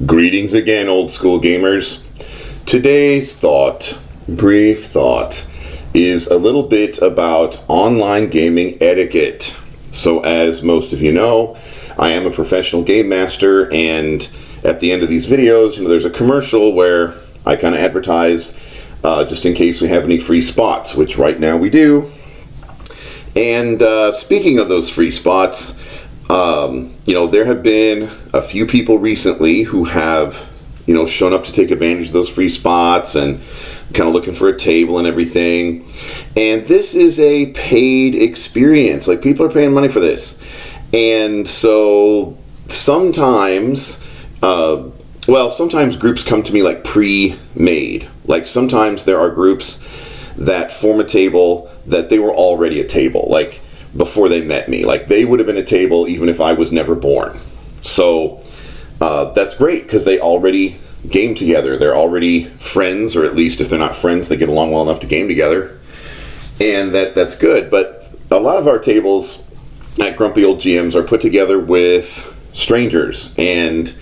Greetings again, old school gamers. Today's brief thought, is a little bit about online gaming etiquette. So as most of you know, I am a professional game master, and at the end of these videos, there's a commercial where I kind of advertise just in case we have any free spots, which right now we do. And speaking of those free spots, there have been a few people recently who have, shown up to take advantage of those free spots and kind of looking for a table and everything. And this is a paid experience. Like, people are paying money for this. And so sometimes, sometimes groups come to me like pre-made. Like, sometimes there are groups that form a table that they were already a table, like before they met me. Like, they would have been a table even if I was never born. So that's great because they already game together. They're already friends, or at least if they're not friends, they get along well enough to game together. And that's good. But a lot of our tables at Grumpy Old GMs are put together with strangers, and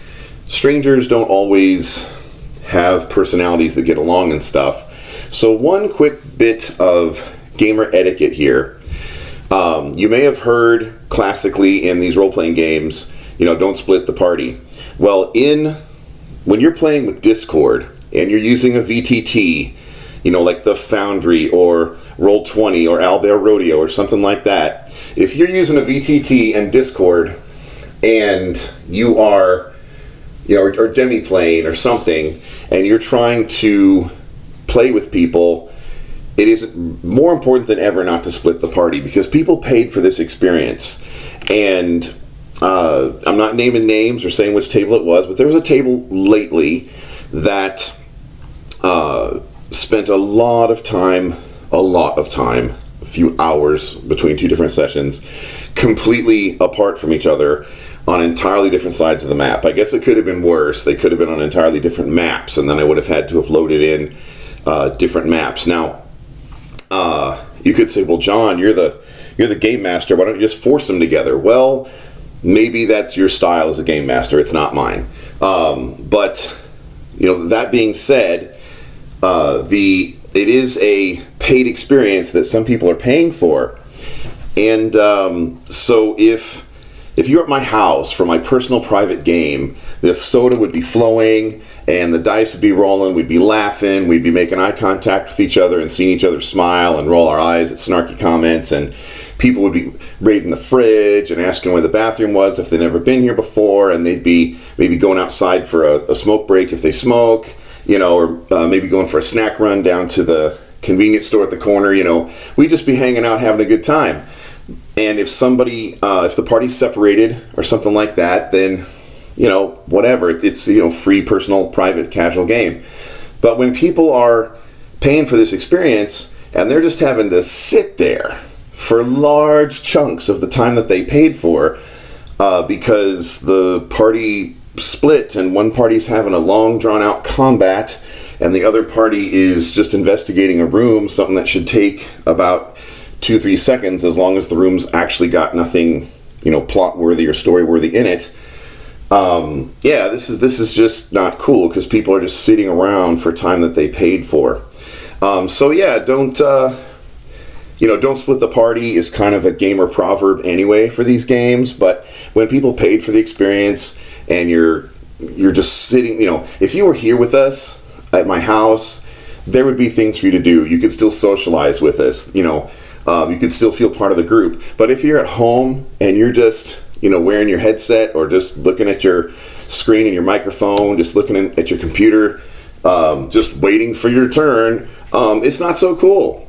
strangers don't always have personalities that get along and stuff. So one quick bit of gamer etiquette here. You may have heard classically in these role-playing games, don't split the party. Well, when you're playing with Discord and you're using a VTT, like the Foundry or Roll20 or Owlbear Rodeo or something like that, if you're using a VTT and Discord and you are, or demi-playing or something, and you're trying to play with people, it is more important than ever not to split the party, because people paid for this experience. And I'm not naming names or saying which table it was, but there was a table lately that spent a lot of time, a few hours between two different sessions, completely apart from each other on entirely different sides of the map. I guess it could have been worse. They could have been on entirely different maps, and then I would have had to have loaded in different maps. Now, you could say, well, John, you're the game master. Why don't you just force them together? Well, maybe that's your style as a game master. It's not mine. But that being said, it is a paid experience that some people are paying for. And so if you're at my house for my personal private game, the soda would be flowing and the dice would be rolling, we'd be laughing, we'd be making eye contact with each other and seeing each other smile and roll our eyes at snarky comments, and people would be raiding the fridge and asking where the bathroom was if they'd never been here before, and they'd be maybe going outside for a smoke break if they smoke, or maybe going for a snack run down to the convenience store at the corner. We'd just be hanging out having a good time. And if if the party's separated or something like that, then whatever, it's free, personal, private, casual game. But when people are paying for this experience and they're just having to sit there for large chunks of the time that they paid for, because the party split and one party's having a long drawn out combat and the other party is just investigating a room, something that should take about 2-3 seconds, as long as the room's actually got nothing plot worthy or story worthy in it. This is just not cool, because people are just sitting around for time that they paid for. Don't split the party is kind of a gamer proverb anyway for these games. But when people paid for the experience and you're just sitting, if you were here with us at my house, there would be things for you to do. You could still socialize with us, you could still feel part of the group. But if you're at home and you're just wearing your headset or just looking at your screen and your microphone, just looking at your computer, just waiting for your turn, it's not so cool.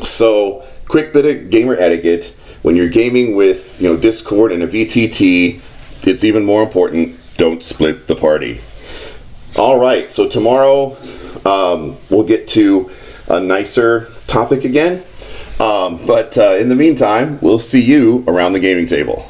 So, quick bit of gamer etiquette. When you're gaming with Discord and a VTT, it's even more important, don't split the party. All right, so tomorrow we'll get to a nicer topic again. But in the meantime, we'll see you around the gaming table.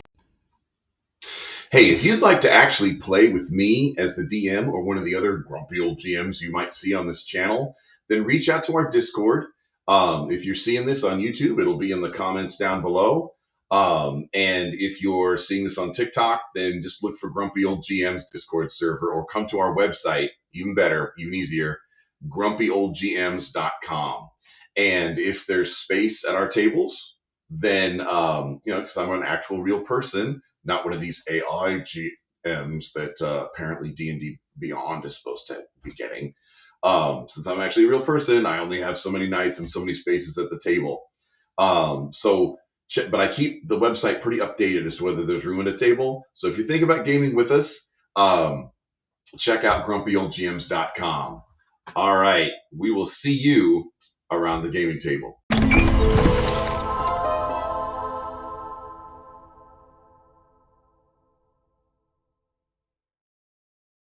Hey, if you'd like to actually play with me as the DM or one of the other grumpy old GMs you might see on this channel, then reach out to our Discord. If you're seeing this on YouTube, it'll be in the comments down below. And if you're seeing this on TikTok, then just look for Grumpy Old GM's Discord server or come to our website, even better, even easier, grumpyoldgms.com. And if there's space at our tables, then, because I'm an actual real person, not one of these AI GMs that apparently D&D Beyond is supposed to be getting. Since I'm actually a real person, I only have so many nights and so many spaces at the table. But I keep the website pretty updated as to whether there's room at a table. So if you think about gaming with us, check out grumpyoldgms.com. All right, we will see you around the gaming table.